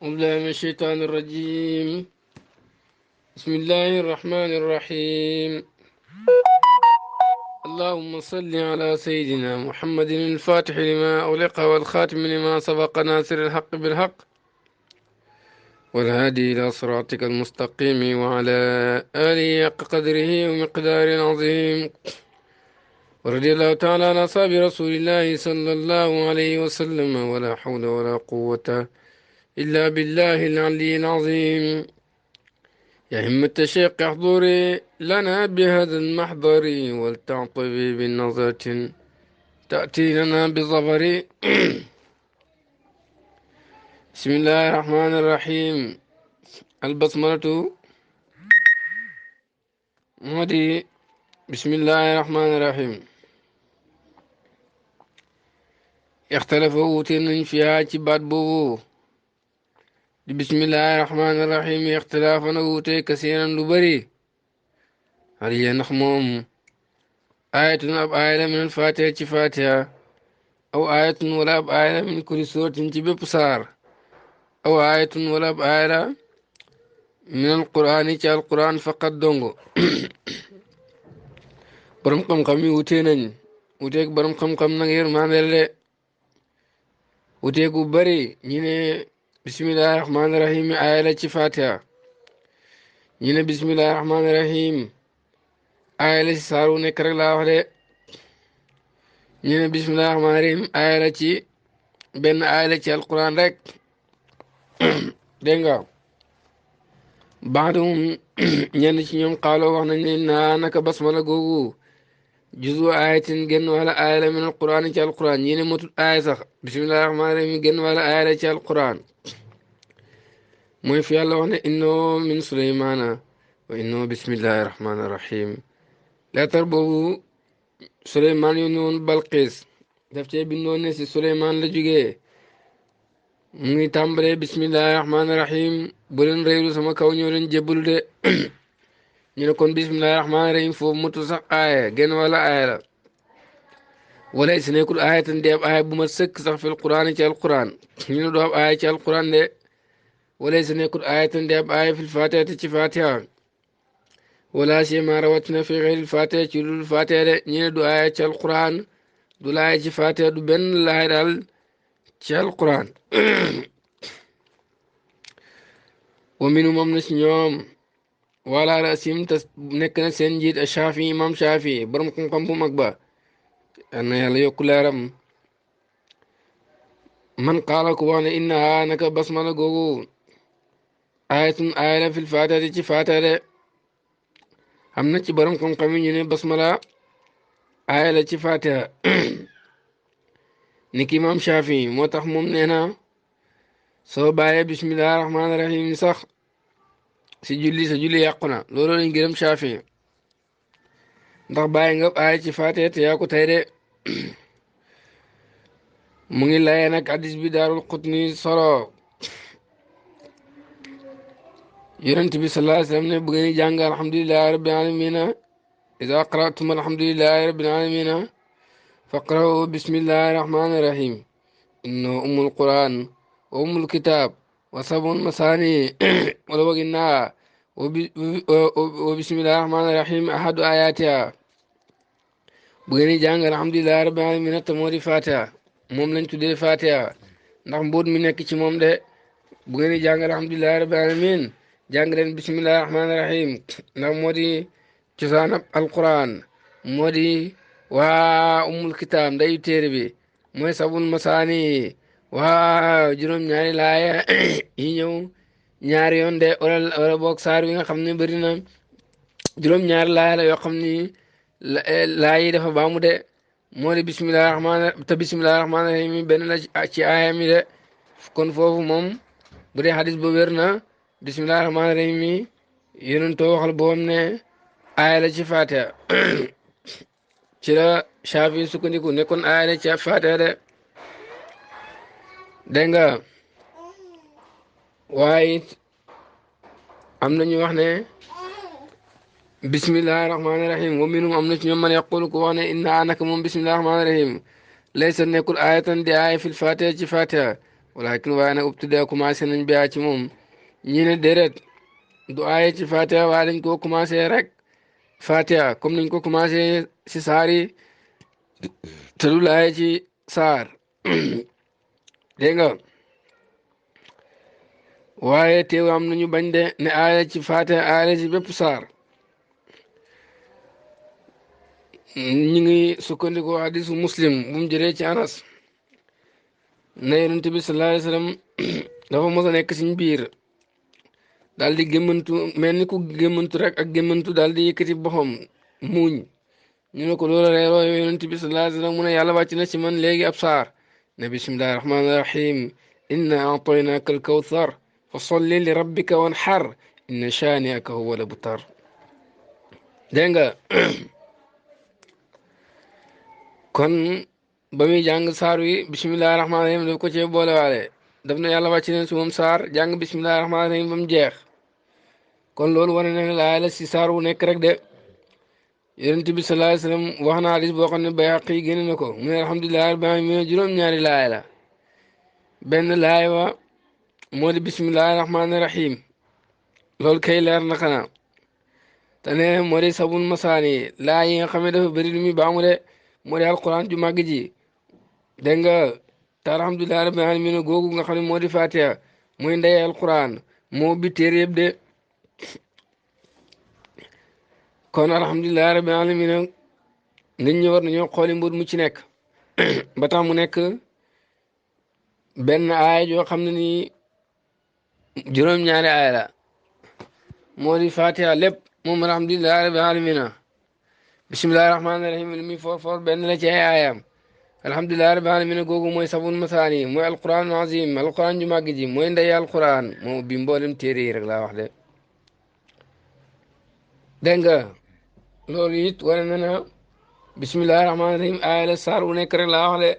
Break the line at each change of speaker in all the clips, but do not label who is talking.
أعوذ بالله من الشيطان الرجيم. بسم الله الرحمن الرحيم. اللهم صل على سيدنا محمد الفاتح لما أغلق والخاتم لما سبق ناصر الحق بالحق والهادي إلى صراطك المستقيم وعلى آله حق قدره ومقدار عظيم. ورضي الله تعالى عن أصحاب رسول الله صلى الله عليه وسلم ولا حول ولا قوة إلا بالله العلي العظيم. يا همة الشيخ احضري لنا بهذا المحضر ولتعطفي بالنظرة تأتي لنا بظفر. بسم الله الرحمن الرحيم. البسملة مودي. بسم الله الرحمن الرحيم. اختلفوا وتنن فيها تبات بو. بسم الله الرحمن الرحيم اختلافنا وتي كثيرا لبري. هل ينخمم آية أب آية من الفاتحة فاتحة أو آية ولا أب آية من كل سورة تبي بصار أو آية ولا أب آية من القرآن تي القرآن فقط دونغو. برم قم قمي وتينن وتيك برم قم قم نغير ما نلي وتيك بري نيني بسم الله الرحمن الرحيم آية لتي فاتحة نيني بسم الله الرحمن الرحيم آية لتي سارو نكرك لا وحده نيني بسم الله الرحمن الرحيم آية لتي بن آية لتي القرآن رك دنگا بعدهم ñenn ci ñoom xaaloo wax nañ ne naa naka basmala googu juzu ayatin genn wala aaya la min alquran ci alquran ñi ne matul aaya sax bismillahi rahmaani rahim genn wala aaya la ci alquran mooy fi yàlla wax ne innoo min suleymaana wa innoo bismillahi rahmaani rahim leetar boobu suleymaan yónni woon balqiis daf cee bindoon ne si suleymaan la jógee mu ngi tàmbalee bismillahi rahmaani rahim bu leen réylu sama kaw ñoo leen jébbalu de ñu ne kon bismillahi rahmaani rahim foofu mutu sax aaya genn wala aaya la wala si nekkul aaya tan di ab aaya bu ma sëkk sax fil quraan ci alquran ñu ne du ab aaya ci alquran de wala si nekkul aaya tan di ab aaya fil fatiha te ci fatiha wala si ma rawatina fi xeyril fatiha ci lul fatiha de ñu ne du aaya ci alquran du laaya ci fatiha du benn laaya daal ci alquran wa minhum am na si ñoom wala rasim te nekk na seen njiit Shaafi imam Shaafi borom xam-xam bu mag ba na yàlla yokku leeram man qaala ku wax ne innaha naka basmala googu ayatun aaya la fil faatiha ci faatiha de am na ci borom xam-xam yi ñu ne basmala aaya la ci faatiha ni ki imam Shaafi moo tax moom nee na soo bàyyee bismillahi rahmaani rahim sax si julli sa julli yàqu na loolu lañ gërëm Shaafi ndax bàyyi nga aaya ci faatiha te yaa ko tey de mu ngi layee nag hadis bi daarul qutni solo yonent bi sallallahu alayhi wa sallam ne bu ngeen jàng alhamdulillahi rabbil alamina ida qara'tum alhamdulillahi rabbil alamina faqra'u bismillahi rahmani rahim innahu ummul quran wa ummul kitab wa sab'un masani wala waginnaha wa bismillahi rahmani rahim ahadu ayatiha bu ngeen jàng alhamdulillahi rabbil alamina te moo di fatiha moom lañ tuddee fatiha ndax mbóot mi nekk ci moom de bu ngeen di jàng alhamdulillahi rabbil alamin jàng leen bismillahi rahmaani rahim ndax moo di cosaanab alquran moo di waa ummul kitaab ndeyu téere bi mooy sabul masaani waa juróom-ñaari laaya yi ñëw ñaari yoon de wala boog saar wi nga xam ne bëri na juróom-ñaari laaya la yoo xam ni laaya yi dafa baamu de moo di bismillahi rahmaani te bismillahi rahmaani rahim benn la ci aaya mi de kon foofu moom bu dee xadis ba wér na bismillahi rahmaani rahim mi yonentoo waxal boom ne aaya la ci fatiha ci la Shaafi sukkandiku nekkoon aaya la ci fatiha de dégg nga waaye am na ñu wax ne bismillahi rahmaani rahim wa minhum am na ci ñoom man yaqulu ko wax ne inna naka moom bismillahi rahmaani rahim laysa nekkul aayatan di aaya fil fatiha ci fatiha walakin waaye nag ubtida commencé nañ biyaa ci moom ñi ne déret du aaye ci fatiha waaye dañ koo commencé rek fatiha comme nañ ko commencé si saar yi te du aaye ci saar dégg nga waaye teew am nañu bañ de ne aaye ci fatiha aaye ci bépp saar ñu ngi sukkandikoo hadisu muslim bu mu jëlee ci anas na yonent bi sallallahu alayhi wasallam dafa mos a nekk suñ biir daal di gémmantu mel ni ku gémmantu rek ak gémmantu daal di yëkkati boppam muuñ ñu ne ko loola reeroo yow yonent bi sallallahu alayhi wasallam mu ne yàlla wàcc na ci man léegi ab saar ne bismillahi rahmaani rahim inna a'taynaka al-kawthar fa salli li rabbika wanhar inna shani'aka huwa al-abtar dégg nga kon ba muy jàng saar wi bismillahi rahmaani rahim daf ko cee boolewaale daf na yàlla wàcc na si moom saar jàng bismillahi rahmaani rahim ba mu jeex kon loolu wane na laay la si saar wu nekk rek de yonent bi sallallahu alayhi wasallam wax na hadis boo xam ne Bayhaqi génn na ko mu ne alhamdulillahi rabbil alamin juróom-ñaari laay la benn laay wa moo di bismillahi rahmaani rahim loolu kay leer na xanaa te ne moo di sabun masaani laay yi nga xam ne dafa bëri lu muy baamu de moo di alquran ju màgg ji dégg nga te alhamdulillahi rabbil alamin googu nga xam ne moo di fatiha mooy ndey alquran moo bi téere yëpp de kon alhamdulillahi rabbil alamin nit ñi war nañoo xooli mbir mu ci nekk ba tax mu nekk benn aaya joo xam ne nii juróom-ñaari aaya la moo di fatiha lépp moom alhamdulillahi rabbil alamin bismillahi rahmaani rahim li muy foor foor benn la ci ay aayam alhamdulillahi rabbil alamin googu mooy sabun masaani mooy alquran azim alquran ju màgg ji mooy ndey alquran moo bi mboolem téere yi rek laa wax de dégg nga loolu it wane na na bismillahi rahmaani rahim aaya la saar wu nekk rek laa wax de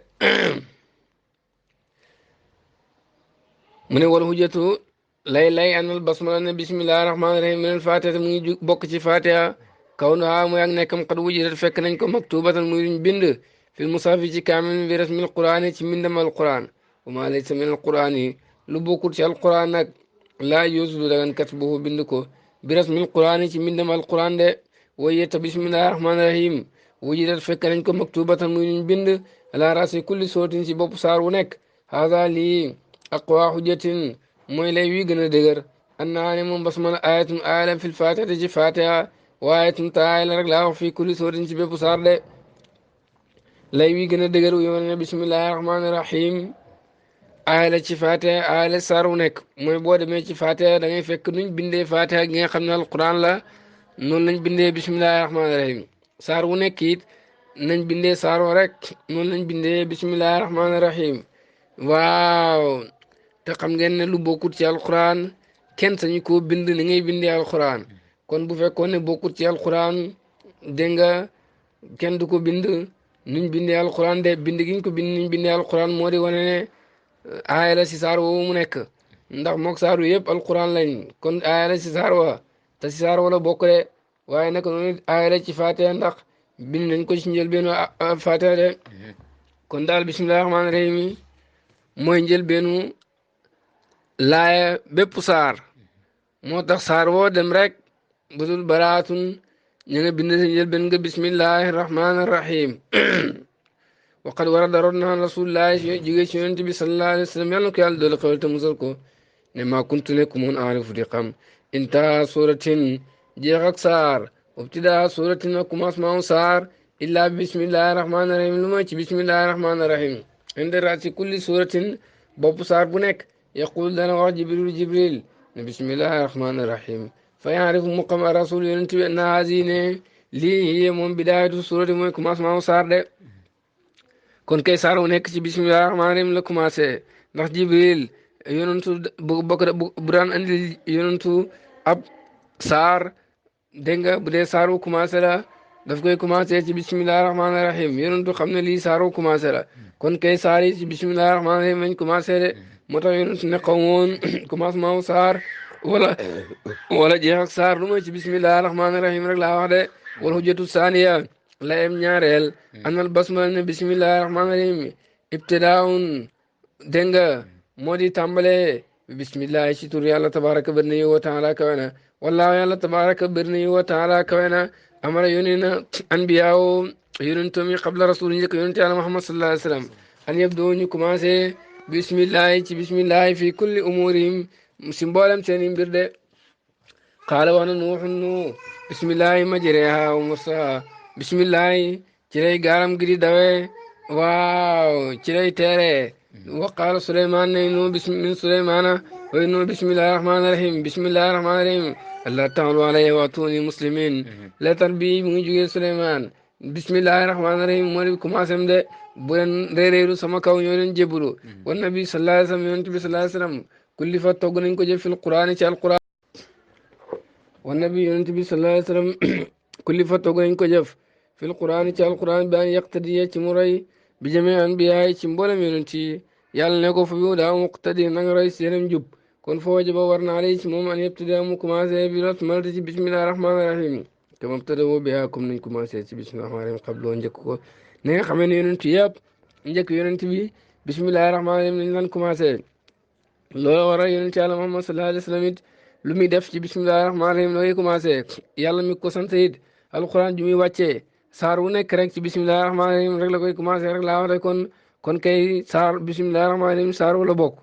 mu ne wal hujjatu lay anal basmala ne bismillahi rahmaani rahim minal fatiha mu ngi bokk ci fatiha kaw na mooy ak nekkam xat wujidat fekk nañ ko maktubatan muy luñ bind fil musaafi ci kaamil bi rasmil quran yi ci mbindam alquran wa ma laysa min alquran yi lu bokkut ci alquran nag laa yuusu lu dagan katbuhu bind ko bi rasmil quran yi ci mbindam alquran de wayeta bismillahi rahmaani rahim wujidat fekk nañ ko maktubatan muy luñ bind ala rasi kulli sootin ci bopp saar wu nekk haada lii aqwa hujjatin mooy lay wi gën a dëgër annaa ne moom basmala ayatun aaya la fil fatiha ci fatiha waaye tum taay la rek laa wax fii kulli sootin ci bépp saar de lay wi gën a dëgër wu yoon ne bismillahi rahmaani rahim aaya la ci fatiha aaya la saar wu nekk mooy boo demee ci fatiha da ngay fekk nuñ bindee fatiha gi nga xam ne alquran la noonu lañ bindee bismillahi rahmaani rahim saar wu nekk it nañ bindee saar wa rek noonu lañ bindee bismillahi rahmaani rahim waaw te xam ngeen ne lu bokkut ci alquran kenn sañu koo bind ni ngay bindee alquran kon bu fekkoon ne bokkut ci alquran dégg nga kenn du ko bind nuñ bindee alquran de bind giñ ko bind nuñ bindee alquran moo di wane ne aaya la si saar woowu mu nekk ndax mook saaru yëpp alquran lañ kon aaya la si saar wa te si saar wala bokk de waaye nag noonu aaya la ci fatiha ndax bind nañ ko ci njëlbeenu fatiha de kon daal bismillahi rahmaani rahim mooy njëlbeenu laaya bépp saar moo tax saar woo dem rek budul baraatun ñu nga bind sa njëlbeen nga bismillahi rahmaani rahim waqad warada rod na rasulullahi jóge ci yonent bi sallallahu alayhi wa sallam yàlla na ko yàlla doole xewal te musal ko ne maa kuntu nekku moon aarifu di xam intaha suratin jeex ak saar wabtidaa suratin ak commencement saar illaa bi bismillahi rahmaani rahim lu ma ci bismillahi rahmaani rahim inda raasi kulli suratin bopp saar bu nekk yaqul dana wax jibril ne bismillahi rahmaani rahim fa yaarifu mu xam rasul yonent bi na haasi ne lii hiya moom bidaayatu surati mooy commencement saar de kon kay saar wu nekk ci bismillahi rahmaani rahim la commencé ndax jibril yonentu bu daan andi yonentu ab saar dégg nga bu dee saar wu commencé la daf koy commencé ci bismillahi rahmaani rahim yonentu xam ne lii saar wu commencé la kon kay saar yi ci bismillahi rahmaani rahim lañ commencé de moo tax yonentu ne xaw woon commencement wu saar wala jeex ak saar lu mooy ci bismillahi rahmaani rahim rek laa wax de wal hujjatu saaniya layem ñaareel anal basmala ne bismillahi rahmaani rahim ibtidaun dégg nga moo di tàmbalee bismillahi ci tur yàlla tabaraka bir nañu wa taala kawe na wallaahu yàlla tabaraka bir nañu wa taala kawe na amara yónni na anbiyaaw yonentam yi qabla rasul njëkk yonent yàlla muhammad sallallahu alayhi wa sallam an yabdoo ñu commencé bismillahi ci bismillahi fi kulli umurihim si mboolem seeni mbir de qaala wax na nuuxun nu bismillahi majreha wa mursaha bismillahi ci lay gaaram gi di dawe waaw ci lay teere wa qaala suleymaan ne nu min suleymana way nu bismillahi rahmani rahim bismillahi rahmani rahim allah taala alayhi wa atuni muslimin leetar bi mu ngi jógee suleymaan bismillahi rahmani rahim moo di commencé am de bu leen réeréeru sama kaw ñoo leen jébbalu wa nabi sallallahu alayhi wa sallam yonent bi sallallahu alayhi wa sallam kulli fa togg nañ ko jëf fil quraan ci alquran wa nabi yonent bi sallallahu alayhi wa sallam kulli fa togg nañ ko jëf fil quraan ci alquran bi an yaqtadiya ci mu roy bi jami anbiyaay ci mboolem yonent yi yàlla ne ko fa bi daa muqtadi na nga roy seenam jub kon foo wajaba war na alay ci moom an yabtadiya mu commencé bi lot malati ci bismillahi rahmaani rahim te moom tëddoo bi yaa comme nañ commencé ci bismillahi rahmaani rahim xabloo njëkk ko ni nga xamee ne yonent yëpp njëkk yonent bi bismillahi rahmaani rahim lañ lan commencé loolu waral yonent yàlla Muhammad sallallahu alayhi wa sallam it lu muy def ci bismillahi rahmaani rahim looy commencé yàlla mi ko sant it alquran ju muy wàccee saar wu nekk rek ci bismillahi rahmaani rahim rek la koy commencé rek laa wax rek kon kay saar bismillahi rahmaani rahim saar wala bokk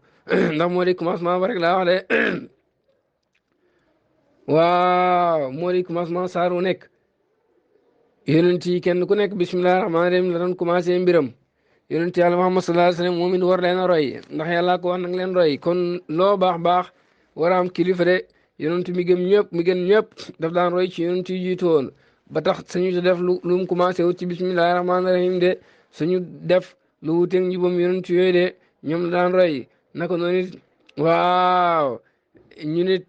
ndax moo di commencement ba rek laa wax de waaw moo di commencement saar wu nekk yonent yi kenn ku nekk bismillahi rahmaani rahim la doon commencé mbiram yonent yàlla Muhammad sallallahu alayhi wa sallam moom it war leen a roy ndax yàlla ko wax nag leen roy kon loo baax baax war a am kilifa de yonent mi gëm ñëpp mi gën ñëpp daf daan roy ci yonent yi jiitu woon ba tax sañu def lu mu commencé wut ci bismillahi rahmaani rahim de sañu def lu wuteeg njubam yonent yooyu de ñoom daan roy naka noonu it waaw ñu nit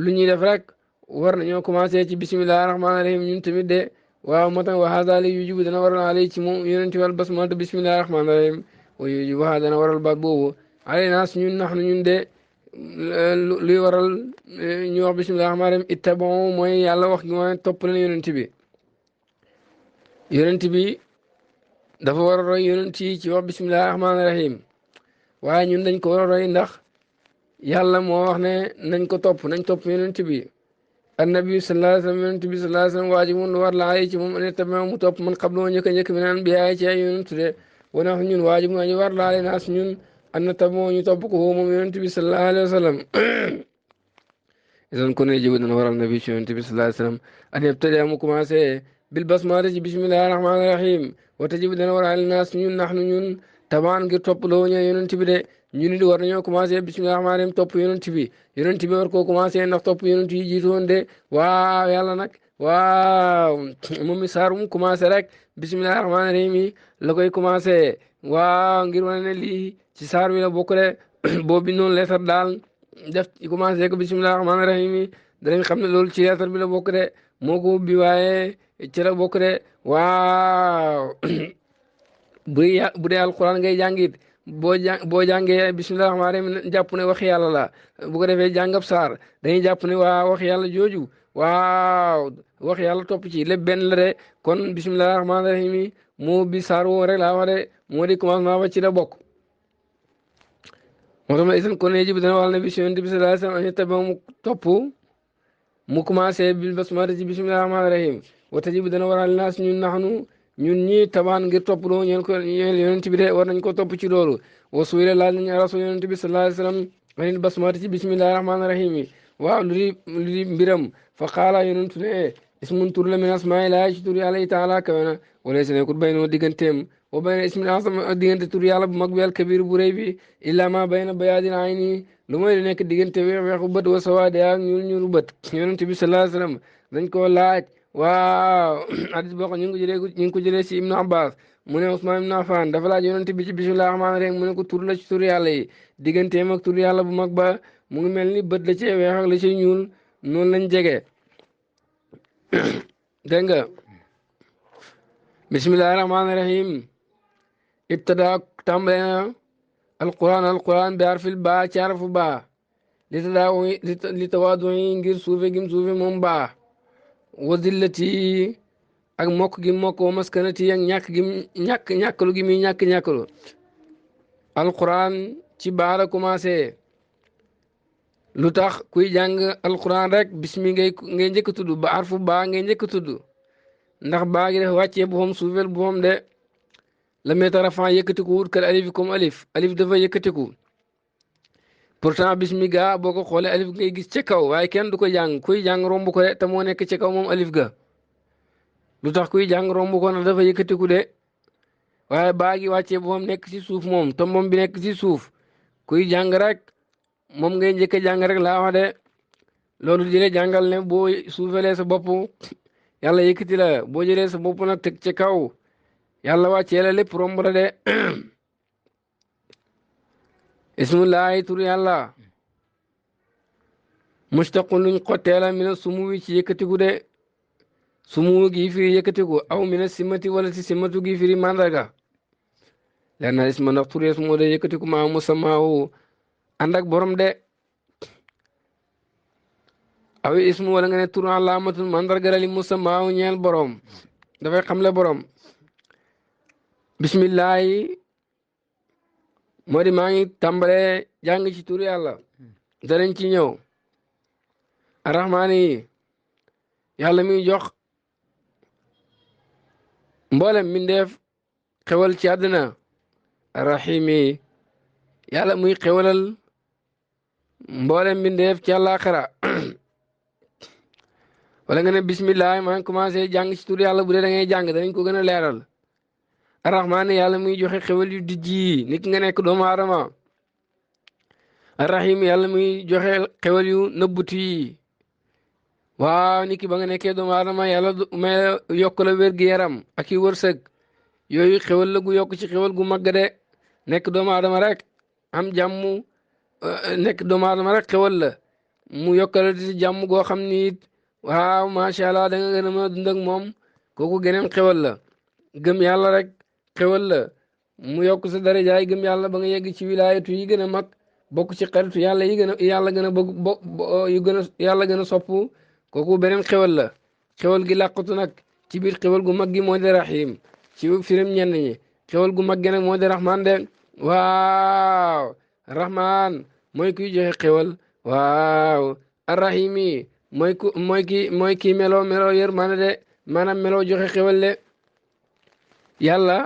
lu ñuy def rek war nañoo commencé ci bismillahi rahmaani rahim ñun tamit de waaw moo tax waxaa yu jubu dana waral alay ci moom yonent wal basmala bismillahi rahmaani rahim wa yujibu waxaa dana waral baat boobu alay naas ñun nax na ñun de luy waral ñu wax bismillahi rahmaani rahim ittabon mooy yàlla wax gi mooy topp leen yonent bi dafa war a roy yonent yi ci wax bismillahi rahmaani rahim waaye ñun dañ ko war a roy ndax yàlla moo wax ne nañ ko topp nañ topp yonent bi annabi sallallahu alayhi wa sallam yonent bi sallallahu alayhi wa sallam waajibun lu war la ay ci moom ane tamit mu topp man xam loo njëkk a njëkk mi naan bi ay ci ay yonent de wana ñun waajibun añu war laa naas ñun an na tamoo ñu topp ko moom yonent bi sallallahu alayhi wa sallam isan kon jibu dana waral nabi ci yonent bi sallallahu alayhi wa sallam an yabtadi mu commencé bil basmala ci bismillahi rahmaani rahim wata jibu dana waral naas ñun nax nu ñun tabaan ngir topp loo ñëw yonent bi de ñu nit war nañoo commencé bismillahi rahmaani rahim topp yonent bi war koo commencé ndax topp yonent yi jiitu woon de waaw yàlla nag waaw moom mi saar mu commencé rek bismillahi rahmaani rahim yi la koy commencé waaw ngir wane ne lii ci saar wi la bokk de boobu noonu leetar daal def commencé ko bismillahi rahmaani rahim yi danañ xam ne loolu ci leetar bi la bokk de moo ko ubbi waaye ci la bokk de waaw bu dee alquran ngay jàngit boo jàngee bismillahi rahmaani rahim jàpp ne wax yàlla la bu ko defee jàngab saar dañuy jàpp ne waa wax yàlla jooju waaw wax yàlla topp ci lépp benn la de kon bismillahi rahmaani rahim yi moo bi saar woo rek laa wax de moo di commencement ba ci la bokk moo tax ma isan kon yejib dana wàll ne bi yonent bi sallallahu alayhi wa sallam añu tabe mu topp mu commencé bil basmala ci bismillahi rahmaani rahim wa tajibu dana waral naas ñun naxnu ñun ñi tabaan ngir topp loo ñeen ko ñeel yonent bi de war nañ ko topp ci loolu wa suila laal nañu rasul yonent bi sallallahu alayhi wa sallam anil basmala ci bismillahi rahmaani rahim yi waaw lu di mbiram fa qaala yonent ne ismun tur la min asmaaillahi ci tur yàlla yi taala kawe na wala si nekkul baynoo digganteem wa bayna ismil azam diggante tur yàlla bu mag bi al kabir bu rëy bi illa ma bayna bayaadil ayni lu mooy li nekk diggante weexu bët wa sawaade ak ñuulu bët yonent bi sallallahu alayhi wa sallam dañ koo laaj waaw hadis boo xam ñu ngi ko jëlee si Ibnu Abbas mu ne Usmaan ibn Affan dafa laaj yonent bi ci bismillahi rahmaani rahim mu ne ko tur la ci tur yàlla yi digganteem ak tur yàlla bu mag ba mu ngi mel ni bët la ci weex ak la ci ñuul noonu lañ jege dégg nga bismillahi rahmaani rahim ibtada tàmbale na alquran bi harfil baa ci harfu baa li tawaadu yi ngir suufe gim suufe moom baa wa zillati ak mokk gi mokk wa maskanati ak ñàkk gi ñàkkalu gi muy ñàkkalu alquran ci baa la commencé lu tax kuy jàng alquran rek bismi ngay njëkk a tudd ba arfu baa ngay njëkk a tudd ndax baa gi dafa wàccee boppam suufel boppam de la métarafan yëkkatiku wut kal alif comme alif dafa yëkkatiku pourtant bismi gaa boo ko xoolee alif ngay gis ca kaw waaye kenn du ko jàng kuy jàng romb ko de te moo nekk ca kaw moom alif ga lu tax kuy jàng romb ko nag dafa yëkkatiku de waaye baa gi wàccee boppam nekk ci suuf moom te moom bi nekk ci suuf kuy jàng rek moom ngay njëkk a jàng rek laa wax de loolu di la jàngal ne boo suufelee sa bopp yàlla yëkkati la boo jëlee sa bopp nag teg ca kaw yàlla wàccee la lépp romb la de ismullahi tur yàlla mustaqun luñ xottee la mina sumu wi ci yëkkatiku de sumu gi firi yëkkatiku aw mina simati wala ci simatu gi firi mandarga leer na isma ndax tur yees moo de yëkkatiku maa musamaawu ànd ak borom de aw ismu wala nga ne tur alaamatul mandarga la li musamaawu ñeel borom dafay xamle borom bismillahi moo di maa ngi tàmbalee jàng ci tur yàlla danañ ci ñëw arrahmaan yi yàlla muy jox mboolem mindeef xewal ci àddina arrahim yi yàlla muy xewalal mboolem mindeef ci àllaaxira wala nga ne bismillah maa ngi commencé jàng ci tur yàlla bu dee da ngay jàng danañ ko gën a leeral arrahmaan yàlla muy joxe xewal yu dijj yi nit nga nekk doomu aadama arrahim yàlla muy joxe xewal yu nëbbutu yi waaw nit ki ba nga nekkee doomu aadama yàlla may yokk la wér-gu-yaram ak i wërsëg yooyu xewal la gu yokk ci xewal gu màgg de nekk doomu aadama rek am jàmm nekk doomu aadama rek xewal la mu yokkal ci jàmm goo xam ni it waaw macha allah da nga gën a mën a dund ak moom kooku geneen xewal la gëm yàlla rek xewal la mu yokk sa darajaay gëm yàlla ba nga yegg ci wilaayatu yi gën a mag bokk ci xaritu yàlla yi gën a yàlla gën a bëgg yu gën a yàlla gën a sopp kooku beneen xewal la xewal gi làqatu nag ci biir xewal gu mag gi moo di rahim ci firim ñenn ñi xewal gu mag gi nag moo di rahman de waaw rahman mooy kuy joxe xewal waaw arrahim yi mooy kii meloo yërmande de maanaam meloo joxe xewal de yàlla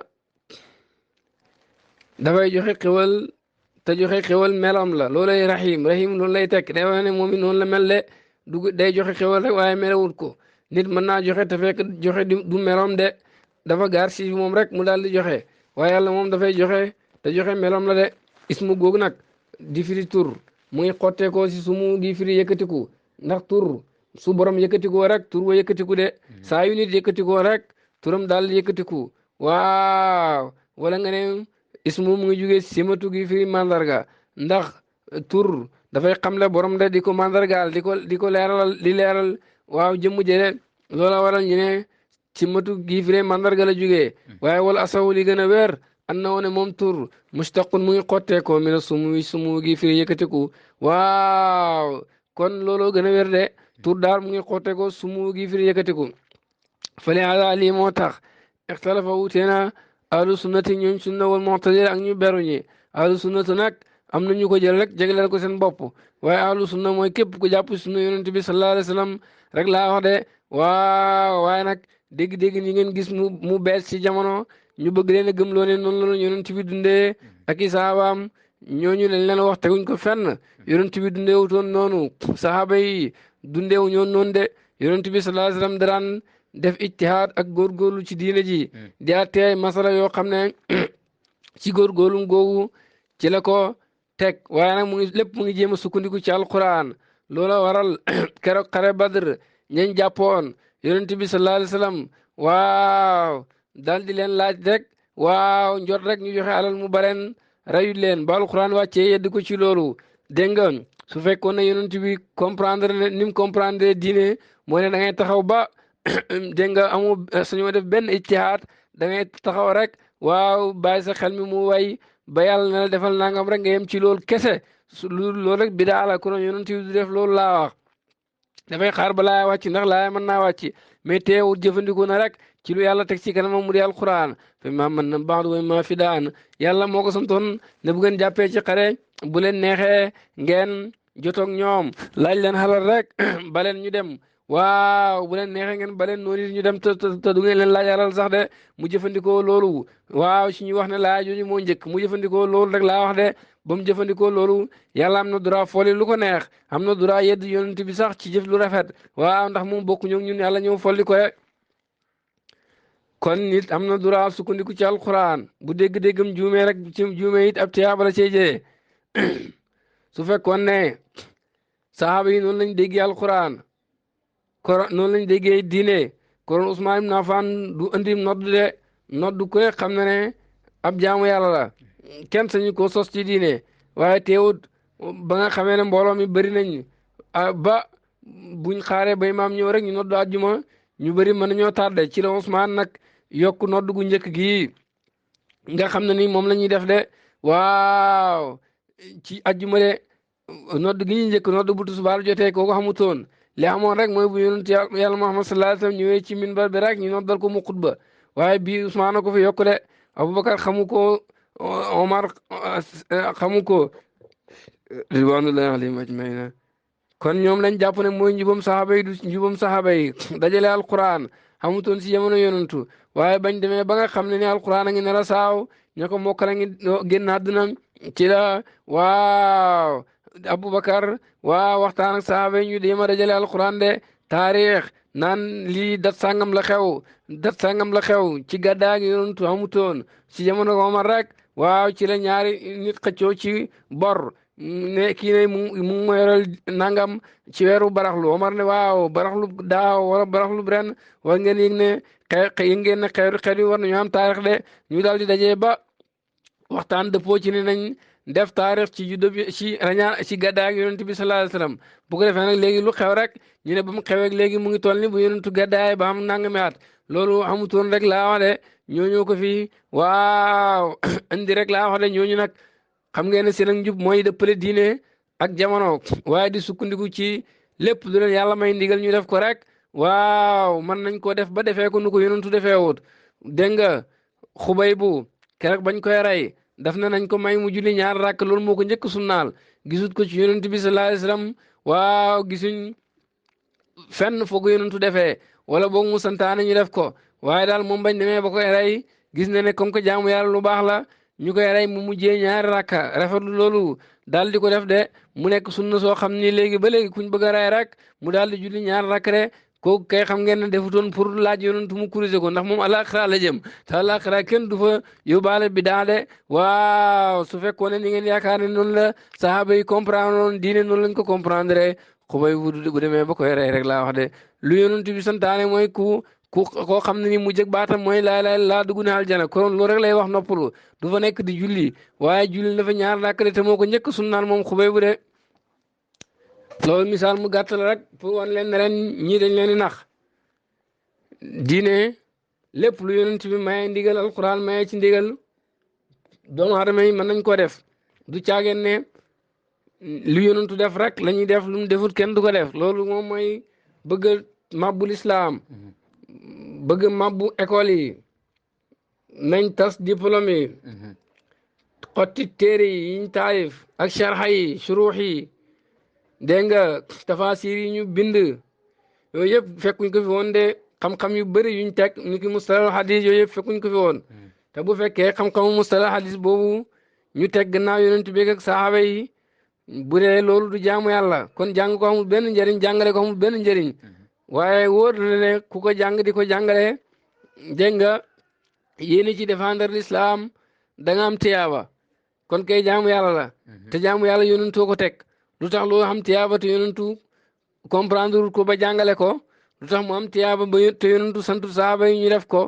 dafay joxe xewal te joxe xewal melam la loolay rahim loolu lay tekk day wax ne moom it noonu la mel de day joxe xewal rek waaye melawut ko nit mën naa joxe te fekk joxe du melom de dafa gaar si moom rek mu daal di joxe waaye yàlla moom dafay joxe te joxe melom la de ismu googu nag di firi tur muy xotteekoo si sumu gi firi yëkkatiku ndax tur su borom yëkkatikoo rek tur wa yëkkatiku de saa yu nit yëkkatikoo rek turam daal di yëkkatiku waaw wala nga ne ismu mu ngi jugee simatu gi firi mandarga ndax tur dafay xamle borom de di ko mandargaal di ko leeral di leeral waaw jëmm jële loola waral ñu ne simatu gi firi mandarga la jugee waaye wala asaw li gën a wér an na woone moom tur mustaqun mu ngi xotteekoo mi na sumu gi firi yëkkatiku waaw kon looloo gën a wér de tur daal mu ngi xotteekoo sumu gi firi yëkkatiku fale ala lii moo tax ixtalafa wuteena ahlu sunnati ñooñ sunna wal mu'tazila ak ñu beru ñi ahlu sunnatu nag am na ñu ko jël rek jagleel ko seen bopp waaye ahlu sunna mooy képp ku jàpp sunna yonent bi sallallahu alayhi wa sallam rek laa wax de waaw waaye nag dégg-dégg ñi ngeen gis mu bees ci jamono ñu bëgg leen a gëm loo ne noonu la yonent bi dundee ak i saabaam ñooñu lañ leen wax teguñ ko fenn yonent bi dundee wutoon noonu sahaaba yi dundee wu ñoon noonu de yonent bi sallallahu alayhi wa sallam daraan def ijtihaad ak góorgóorlu ci diine ji di àttee masala yoo xam ne ci góorgóorlu googu ci la ko teg waaye nag lépp mu ngi jéem a sukkandiku ci alquran loola waral keroog xare badr ñañ jàppoon yonent bi sallallahu alayhi wa sallam waaw daal di leen laaj rek waaw njot rek ñu joxe alal mu bareen rayut leen ba alquran wàccee yeddi ko ci loolu dégg nga su fekkoon ne yonent bi comprendre ni mu comprendre diine moo ne da ngay taxaw ba dégg nga amu suñoo def benn ijtihaad da ngay taxaw rek waaw bàyyi sa xel mi mu way ba yàlla na la defal nangam rek nga yem ci loolu kese loolu rek bidaa la kono yonent bi du def loolu laa wax dafay xaar ba laaya wàcc ndax laaya mën naa wàcc mais teewul jëfandikoo na rek ci lu yàlla teg ci kanamam mu di alquran fa ma mën na baax du ma fi daan yàlla moo ko santoon ne bu ngeen jàppee ci xare bu leen neexee ngeen jotoog ñoom laaj leen xalal rek baleen ñu dem waaw bu leen neexee ngeen baleen noonu ñu dem te du ngeen leen laaj xalal sax de mu jëfandikoo loolu waaw si ñu wax ne laaj yooyu moo njëkk mu jëfandikoo loolu rek laa wax de ba mu jëfandikoo loolu yàlla am na droit folli lu ko neex am na droit yedd yonent bi sax ci jëf lu rafet waaw ndax moom bokku ñun yàlla ñëw folli ko kon nit am na droit sukkandiku ci alquran bu dégg-déggam juumee rek ci juumee it ab tiyaaba la cee jëlee su fekkoon ne saxaaba yi noonu lañ déggee alquran kon noonu lañ déggee diine kon Usmaan ibn Affaan du andi nodd de nodd ku ne xam na ne ab jaamu yàlla la kenn sañu ko sos ci diine waaye teewut ba nga xamee ne mbooloo mi bëri nañ ba buñ xaaree ba imaam ñëw rek ñu nodd àjjuma ñu bëri mën nañoo tardé ci la Usmaan nag yokk nodd gu njëkk gi nga xam ne ni moom la ñuy def de waaw ci àjjuma de nodd gi ñu njëkk nodd bu tisbaar jotee kooku xamutoon li amoon rek mooy bu yonent yàlla Muhammad sallallahu alayhi wasallam ñëwee ci minbar bi rek ñu noddal ko mu xutba waaye bii Usmaan ko fi yokk de Abubakar xamu ko Omar xamu ko ridwanullahi alayhim ajmaina kon ñoom lañ jàpp ne mooy njubam saxaaba yi du njubam saxaaba yi dajale alquran xamutoon si jamono yonantu waaye bañ demee ba nga xam ne ni alquran a ngi nar a saaw ña ko mokkal a ngi génn àdduna ci la waaw Abubakar waaw waxtaan ak saxaaba yi ñu déema dajale alquran de taarix naan lii dat sàngam la xew dat sàngam la xew ci gàddaa gi yonantu xamutoon si jamono Omar rek waaw ci la ñaari nit xëccoo ci bor ne kii ne mu ma yoral nangam ci weeru baraxlu Omar ne waaw baraxlu daaw wala baraxlu ren war ngeen yëg ne yëg ngeen ne xeet yi war nañu am taarix de ñu daal di dajee ba waxtaan dëppoo ci ne nañ def taarix ci juddu bi ci rañaan ci gàddaay ak yonent bi sallallahu alayhi wasallam bu ko defee nag léegi lu xew rek ñu ne ba mu xewee léegi mu ngi toll ni bu yonentu gàddaay ba am nangami at loolu amutoon rek laa wax de ñooñu ko fi waaw indi rek laa wax de ñooñu nag xam ngeen ne seen ak njub mooy dëppale diine ak jamono waaye di sukkandiku ci lépp lu leen yàlla may ndigal ñu def ko rek waaw mën nañ ko def ba defee ko nu ko yonentu defee wut dégg nga xubay bu keroog bañ koy rey daf na nañ ko may mu julli ñaar rakk loolu moo ko njëkk sunnaal gisut ko ci yonent bi sallallahu alayhi wasallam waaw gisuñ fenn foog yonentu defee wala boog mu santaane ñu def ko waaye daal moom bañ demee ba koy rey gis na ne comme que jaamu yàlla lu baax la ñu koy rey mu mujjee ñaari rakka rafetlu loolu daal di ko def de mu nekk sunna soo xam ni léegi ba léegi kuñ bëgg a rey rek mu daal di julli ñaari rakk de kooku kay xam ngeen ne defutoon pour laaj yonentu mu kurise ko ndax moom alaxira la jëm te alaxira kenn du fa yóbbaale bi daa de waaw su fekkoon ne ni ngeen yaakaar ne noonu la sahaaba yi comprendre noonu diine noonu lañ ko comprendre xubay bu demee ba koy rey rek laa wax de lu yonentu bi santaane mooy koo xam ne ni mu jëg baatam mooy laa dugg na aljana kon loolu rek lay wax noppalu du fa nekk di julli waaye julli dafa ñaar rakk de te moo ko njëkk sunnaan moom xubay bu de loolu misaal mu gàttal rek pour wan leen ne leen ñii dañ leen di nax diine lépp lu yonent bi maye ndigal alquran maye ci ndigal doomu aadama yi mën nañ koo def du caageen ne lu yonentu def rek la ñuy def lu mu defut kenn du ko def loolu moom mooy bëgg mabbu lislaam bëgg mabbu école yi nañ tas diplôme yi xotti téere yi yiñ taalif ak sharxa yi shuruux yi dégg nga tafasir yi ñu bind yooyu yëpp fekkuñ ko fi woon de xam-xam yu bëri yuñ teg ni ki mustalah hadis yooyu yëpp fekkuñ ko fi woon te bu fekkee xam-xamu mustalah hadis boobu ñu teg gannaaw yonent bi ak saxaaba yi bu dee loolu du jaamu yàlla kon jàng ko amul benn njëriñ jàngale ko amul benn njëriñ waaye wóor na ne ku ko jàng di ko jàngale dégg nga yéeni ci défendre l'islam da nga am tiyaaba kon kay jaamu yàlla la te jaamu yàlla yonentoo ko teg lu tax loo xam tiyaaba te yonentu comprendre ko ba jàngale ko lu tax mu am tiyaaba ba te yonentu santu sahaaba yi ñu def ko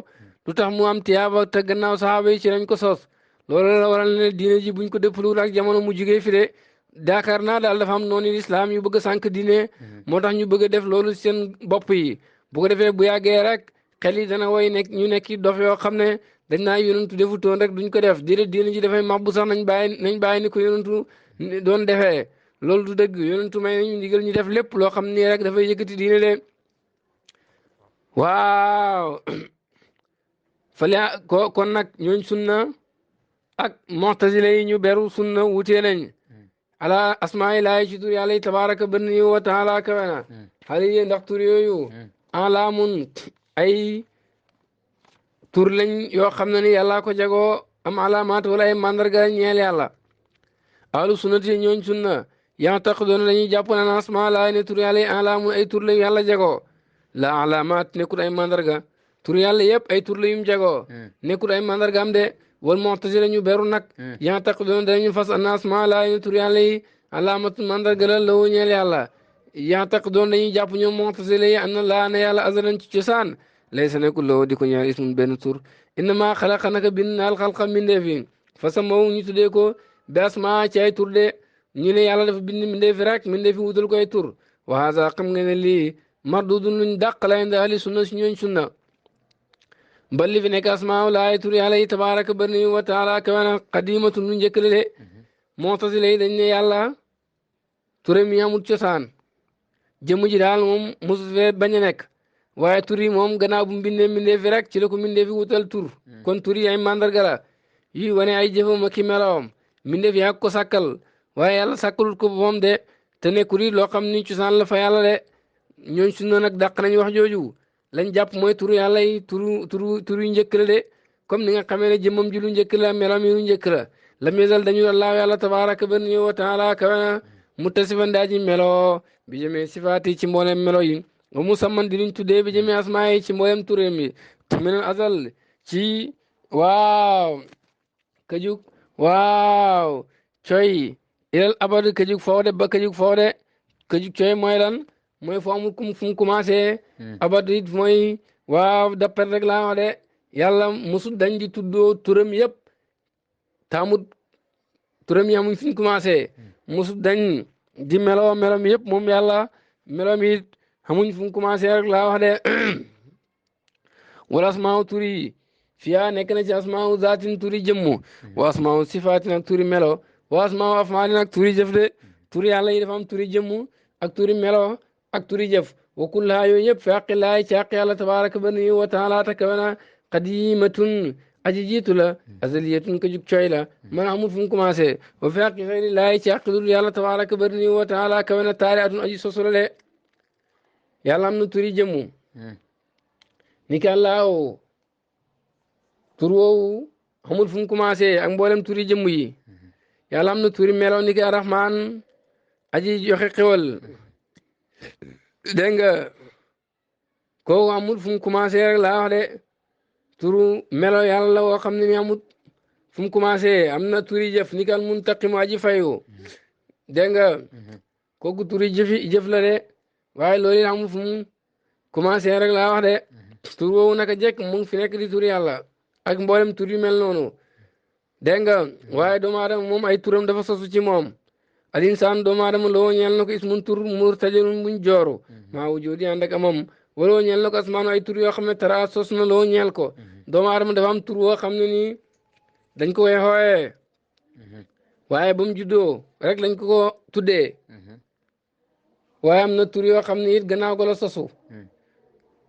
lu tax mu am tiyaaba te gannaaw sahaaba yi ci lañ ko sos loolu la waral ne diine ji buñ ko dëppalul ak jamono mu jugee fi de daakaar naa daal dafa am noonu lislaam yu bëgg a sànq diine moo tax ñu bëgg a def loolu seen bopp yi bu ko defee bu yàggee rek xel yi dana woy nekk ñu nekk dof yoo xam ne dañ naa yonentu defutoon rek duñ ko def diine ji dafay mabbu sax nañ bàyyi ni ko yonentu doon defee loolu du dëgg yonentu may nañu ndigal ñu def lépp loo xam ni rek dafay yëkkati diine de waaw fale kon nag ñooñ sunna ak mu'tazila yi ñu beru sunna wutee nañ ala asmaa ilaahi ci tur yàlla yi tabaraka bën yi wa taala kawena xale yi ndax tur yooyu alaamun ay tur lañ yoo xam ne ni yàlla ko jagoo am alaamaat wala ay mandarga ñeel yàlla ahlu sunnati ñooñ sunna yaa taq doon dañuy jàpp naan asmaa laa ne tur yàlla yi alaamun ay tur lañ yàlla jagoo la alaamaat nekkul ay mandarga tur yàlla yëpp ay tur la yum jagoo nekkul ay mandarga am de wal mu'tazila ñu beru nag yaa taq doon dañu fas an asmaa laa ne tur yàlla yi alaamatu mandarga la lawu ñeel yàlla yaa taq doon dañuy jàpp ñoom mu'tazila yi an laa ne yàlla azalan ci cosaan laysa nekkul lawu di ko ñeel ismun benn tur innama xalaqa naka bind naal xalqa mbindeef yi fa samaw ñu tuddee ko bi asmaa ci ay tur de ñu ne yàlla dafa bind mbindeef rek mbindeef yi wutal ko ay tur wa haza xam nga ne lii mardudun luñ dàq la inda ahli sunna si ñooñ sunna bal li fi nekk asmaa laay tur yàlla yi tabaraka bari wa taala kawana qadimatun lu njëkk la de mu'tazila yi dañ ne yàlla turam yi amul cosaan jëmm ji daal moom mosu fee bañ a nekk waaye tur yi moom gannaaw bu mbindee mbindee fi rek ci la ko mbindee fi wutal tur kon tur yi ay mandarga la yi wane ay jëfam ak i melawam mbindee fi yaa ko sàkkal waaye yàlla sàkkalul ko moom de te nekkul yi loo xam ni cosaan la fa yàlla de ñooñ sunna nag dàq nañ wax jooju lañ jàpp mooy turu yàlla yi turu yu njëkk la de comme ni nga xamee ne jëmmam ji lu njëkk la melam yi lu njëkk la lam yezal dañu allaahu yàlla tabaraka bani wa taala kawana muttasifan daa ji melo bi jëmee sifaati ci mboolem melo yi wa musamman di luñ tuddee bi jëmee asmaa yi ci mboolem turam yi minal azal ci waaw kajug waaw coy ilal abad kajug fawde ba kajug fawde kajug coy mooy lan mooy fu amul fu mu commencé abad it mooy waaw dappet rek laa wax de yàlla musul dañ di tuddoo turam yëpp taamut turam yi amuñ fu ñu commencé musul dañ di melom yëpp moom yàlla melom yi amuñ fu mu commencé rek laa wax de wala asmaaw turi fiyaa nekk na ci asmaaw zaatin turi jëmmu wa asmaaw sifaatin ak turi melo wa asmaaw afaalin ak turi jëf de turi yàlla yi dafa am turi jëmmu ak turi melo ak turi jëf wa kullaha yooyu yëpp fi àqi laay ci àq yàlla tabaraka bani wa taala takawena qadimatun aji jiitu la azaliyatun ko jug coy la man amul fu mu commencé wa fi àqi xayri laay ci àq dul yàlla tabaraka bani wa taala kawena taari atun aji sosula le yàlla am na turi jëmmu ni ki àllaaw tur woowu amul fu mu commencé ak mboolem turi jëmm yi yàlla am na turi melo ni ki arrahman aji joxe xewal dégg nga kooku amul fu mu commencé rek laa wax de turu melo yàlla la woo xam ne ni amul fu mu commencé am na turi jëf ni kal muntaqimu aji fayu dégg nga kooku turi jëf la de waaye loolu it amul fu mu commencé rek laa wax de tur woowu naka jekk mu ngi fi nekk di tur yàlla ak mboolem tur yu mel noonu dégg nga waaye doomu aadama moom ay turam dafa sosu ci moom al insaan doomu aadama loo ñeel na ko ismun tur murtajalun buñ jooru maa wujudi ànd ak amam waloo ñeel na ko asmaanu ay tur yoo xam ne tara sos na loo ñeel ko doomu aadama dafa am tur woo xam ne nii dañ ko koy xooyee waaye ba mu juddoo rek lañ ko tuddee waaye am na tur yoo xam ne it gannaaw ko la sosu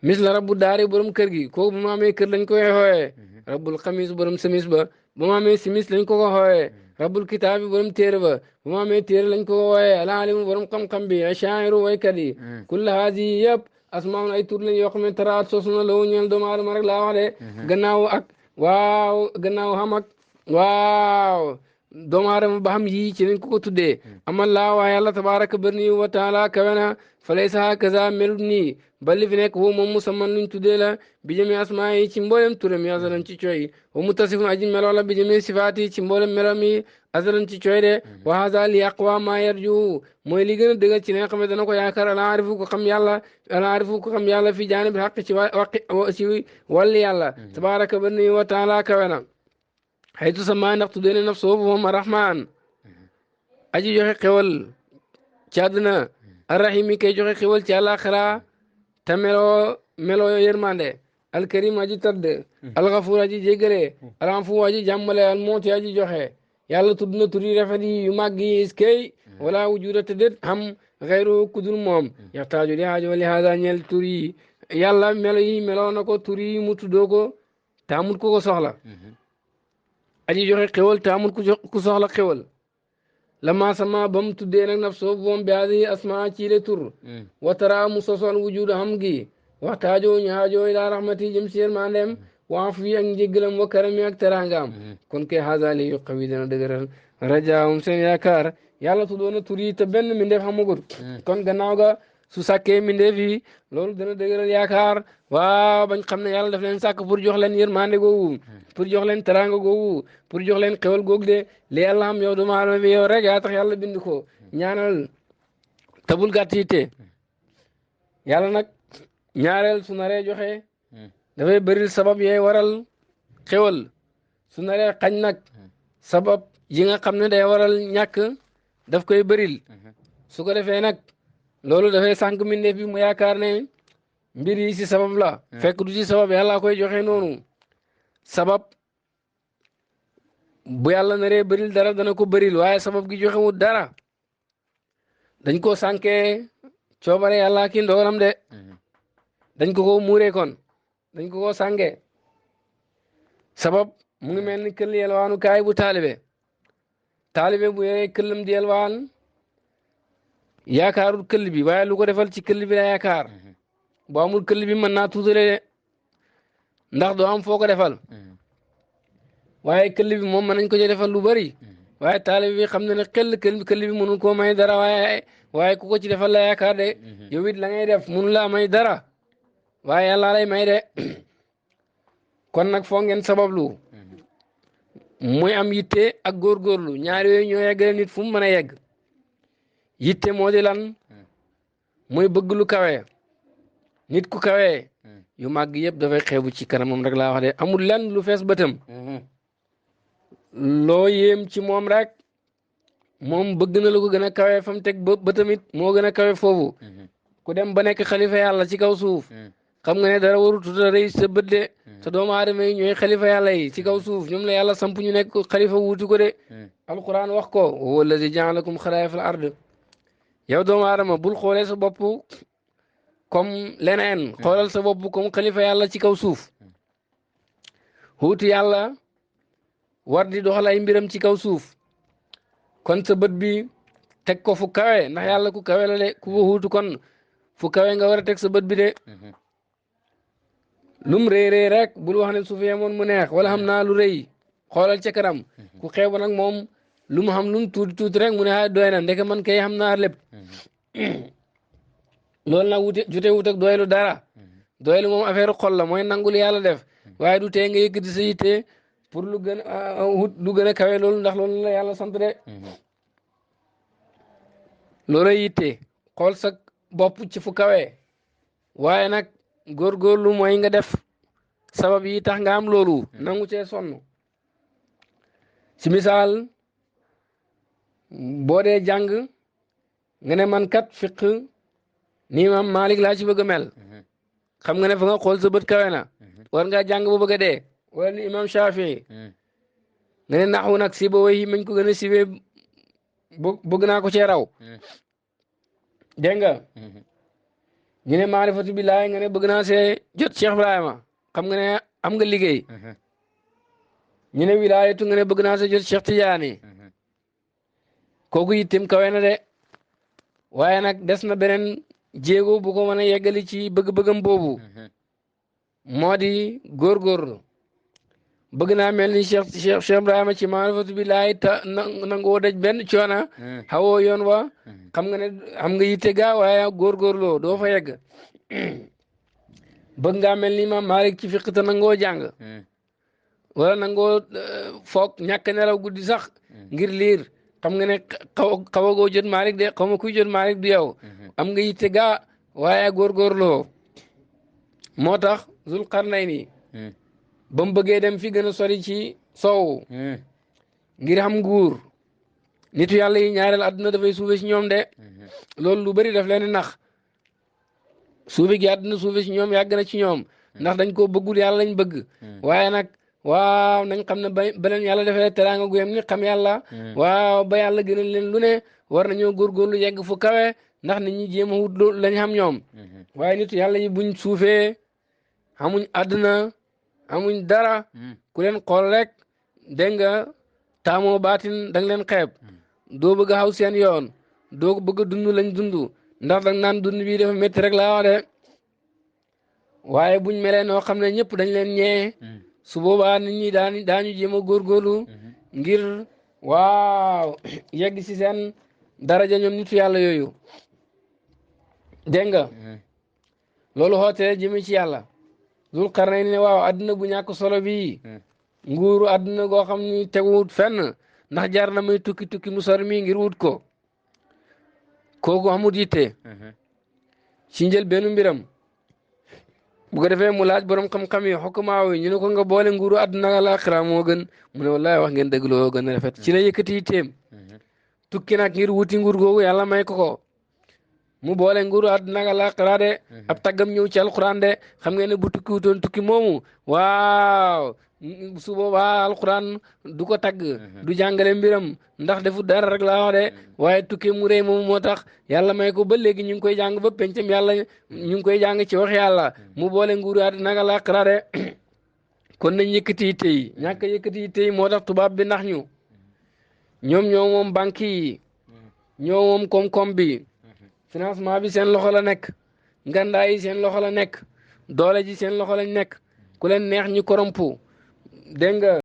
mis la rabbu daari borom kër gi kooku bu ma amee kër lañ koy xooyee rabbul xamis borom semis ba bu ma amee simis lañ ko xooyee rabbul kitaabi borom téere ba bu ma amee téere lañ ko wooyee alaalimu borom xam-xam bi ashaa'iru waykat yi kulla haadi yëpp asmaun ay tur lañ yoo xam ne taraat sos na lawu ñeel doomu aadama rek laa wax de gannaaw ak waaw gannaaw xam ak waaw doomu aadama ba xam yii ci lañ ko tuddee amal laa waa yàlla tabaraka bani wa taala kawena fa laysa hakaza melut nii balli fi nekk moom musamman luñ tuddee la bi jëmee asmaa yi ci mboolem turam yi azalan ci cooy wa mutasifun aji meloo la bi jëmee sifaat yi ci mboolem melam yi azalan ci cooy de wa haza li aqwa ma yarju mooy li gën a dëggal ci ne nga xam ne dana ko yaakaar alaarifu ko xam yàlla fi jaanibil xaq ci wàlli yàlla tabaraka bani wa taala kawena xaytu sama ndax tuddee ne naf soobu moom arrahman aji joxe xewal ci àdduna arrahim yi kay joxe xewal ci àllaaxira te meloo yërmande alkarim aji tëdd alxafur aji jéggale alanfu aji jàmmale almooti aji joxe yàlla tudd na tur yi rafet yi yu màgg yi iskay wala wujuda te déet xam xayru kudul moom yaxtaaju li haajo li haada ñeel tur yi yàlla melo yi meloo na ko tur yi mu tuddoo ko te amul ko soxla aji joxe xewal te amul ku soxla xewal lama sama ba mu tuddee nag naf soo boom bi hadi asma ci le tur watara mu sosoon wujud xam gi waxtaajoo ñaajoo ila rahmati jëm si yërmandeem waa fi ak njéggalam wa karami ak teraangaam kon ke xaasali yu xawi dana dëgëral rajaawum seen yaakaar yàlla tuddoon na tur yi te benn mindeef xamagut kon gannaaw ga su sàkkee mindeef yi loolu dana dëgëral yaakaar waaw bañ xam ne yàlla daf leen sàkk pour jox leen yërmande googu pour jox leen teraanga googu pour jox leen xewal googu de li yàlla am yow doomu aadama bi yow rek yaa tax yàlla bind ko ñaanal tabul gàtt yitte yàlla nag ñaareel su naree joxe dafay bëril sabab yee waral xewal su naree xañ nag sabab yi nga xam ne day waral ñàkk daf koy bëril su ko defee nag loolu dafay sànq mbindeef bi mu yaakaar ne mbir yi si sabab la fekk du ci sabab yàlla koy joxe noonu sabab bu yàlla naree bëril dara dana ko bëril waaye sabab gi joxewut dara dañ ko sànkee coobare yàlla ki ndogalam de dañ ko muuree kon dañ ko sàngee sabab mu ngi mel ni këll yelwaanu kaay bu taalibe bu yore këllam di yelwaan yaakaarul këll bi waaye lu ko defal ci këll bi la yaakaar bu amul këll bi mën naa tuutale de ndax doo am foo ko defal waaye këll bi moom mën nañ ko ci defal lu bari waaye taalibe bi xam na ne këll bi mënul koo may dara waaye ku ko ci defal la yaakaar de yow it la ngay def mënu la may dara waaye yàlla lay may de kon nag foo ngeen sabablu muy am yitte ak góorgóorlu ñaar yooyu ñoo yeggale nit fu mu mën a yegg yitte moo di lan muy bëgg lu kawe nit ku kawe yu màgg yëpp dafay xeebu ci kanamam rek laa wax de amul lenn lu fees bëtam loo yéem ci moom rek moom bëgg na lu ko gën a kawe fa mu teg bëtamit moo gën a kawe foofu ku dem ba nekk xalifa yàlla ci kaw suuf xam nga ne dara warut a rëy sa bët de te doomu aadama yi ñooy xalifa yàlla yi ci kaw suuf ñoom la yàlla samp ñu nekk xalifa wuuti ko de alquran wax ko huwa allazi jaalakum xalaa'ifa al ard yow doomu aadama bul xoolee sa bopp comme leneen xoolal sa bopp comme xalifa yàlla ci kaw suuf wuuti yàlla war di doxal ay mbiram ci kaw suuf kon sa bët bi teg ko fu kawe ndax yàlla ku kawe la de ku ko wuutu kon fu kawe nga war a teg sa bët bi de lum rëy rek bul wax ne su fi yemoon mu neex wala xam naa lu rëy xoolal ca kanam ku xeebu nag moom lu mu xam lu mu tuuti rek mu ne ah doy na ndeke man kay xam naa lépp loolu nag jute wut ak doylu dara doylu moom affaire xol la mooy nangul yàlla def waaye du tee nga yëkkati sa yitte pour lu gën a wut lu gën a kawe loolu ndax loolu la yàlla sant de loolu yitte xool sa bopp ci fu kawe waaye nag góorgóorlu mooy nga def sabab yi tax nga am loolu nangu cee sonn ci misaal boo dee jàng nga ne man kat fiq ni Imam Malik laa ci bëgg a mel xam nga ne fa nga xool sa bët kawe na war ngaa jàng ba bëgg a dee wala ni Imam Shafii nga ne naxu nag si ba way mañ ko gën a siwee bëgg naa ko cee raw dégg nga ñu ne maarifatu billaahi nga ne bëgg naa see jot Cheikh Ibrahima xam nga ne am nga liggéey ñu ne wilaayatu nga ne bëgg naa see jot Cheikh Tidiane kooku yittem kawe na de waaye nag des na beneen jéego bu ko mën a yeggali ci bëgg-bëggam boobu moo di góorgóorlu bëgg naa mel ni Cheikh Ibrahima ci maarifatu billaahi ta nangoo daj benn coona xawoo yoon wa xam nga ne am nga yitte gaa waaye góorgóorloo doo fa yegg bëgg ngaa mel ni Imam Malik ci fiq te nangoo jàng wala nangoo foog ñàkk nelaw guddi sax ngir liir xam nga ne xawagoo jot Malik de xaw ma kuy jot Malik du yow am nga yitte gaa waaye góorgóorloo moo tax Zul Qarnayni ba mu bëggee dem fi gën a sori ci soow ngir xam nguur nitu yàlla yi ñaareel àdduna dafay suufe ci ñoom de loolu lu bari daf leen nax suufe gi àdduna suufe ci ñoom yàgg na ci ñoom ndax dañ koo bëggul yàlla lañ bëgg waaye nag waaw nañ xam ne ba leen yàlla defee teraanga gu yem ni xam yàlla waaw ba yàlla gënal leen lu ne war nañoo góorgóorlu yegg fu kawe ndax nit ñi jéem a wut loolu lañ xam ñoom waaye nitu yàlla yi buñ suufee xamuñ àdduna amuñ dara ku leen xool rek dégg nga taamoo baatin da nga leen xeeb doo bëgg a xaw seen yoon doo bëgg a dund lañ dund ndax dag naan dund bii dafa métti rek laa wax de waaye buñ melee noo xam ne ñëpp dañ leen ñee su boobaa nit ñi daañu jéem a góorgóorlu ngir waaw yegg si seen daraja ñoom nitu yàlla yooyu dégg nga loolu xootee jëme ci yàlla Zul Qarnayni ne waaw adduna bu ñàkk solo bii nguuru adduna goo xam ni teguwut fenn ndax jar na may tukki tukki mu sori mii ngir wut ko kooku amut yitte ci njël benn mbiram bu ko defee mu laaj borom xam-xam yi xukamaaw yi ñu ne ko nga boole nguuru adduna ak alaaxira moo gën mu ne wallahi wax ngeen dëgg loo gën a rafet ci la yëkkati yitteem tukki nag ngir wuti nguur googu yàlla may ko mu boole nguuru àdduna ak àllaaxira de ab taggam ñëw ci alquran de xam ngeen ne bu tukki wutoon tukki moomu waaw su boobaa alquran du ko tagg du jàngale mbiram ndax defu dara rek laa wax de waaye tukki mu rëy moomu moo tax yàlla may ko ba léegi ñu ngi koy jàng ba pencam yàlla ñu ngi koy jàng ci wax yàlla mu boole nguuru àdduna ak àllaaxira de kon nañ yëkkati yitte yi ñàkk yëkkati yitte yi moo tax tubaab bi nax ñu ñoom ñoo moom banque yi ñoo moom koom-koom bi financement bi seen loxo la nekk ngandaay yi seen loxo la nekk doole ji seen loxo lañ nekk ku leen neex ñu korompu dégg nga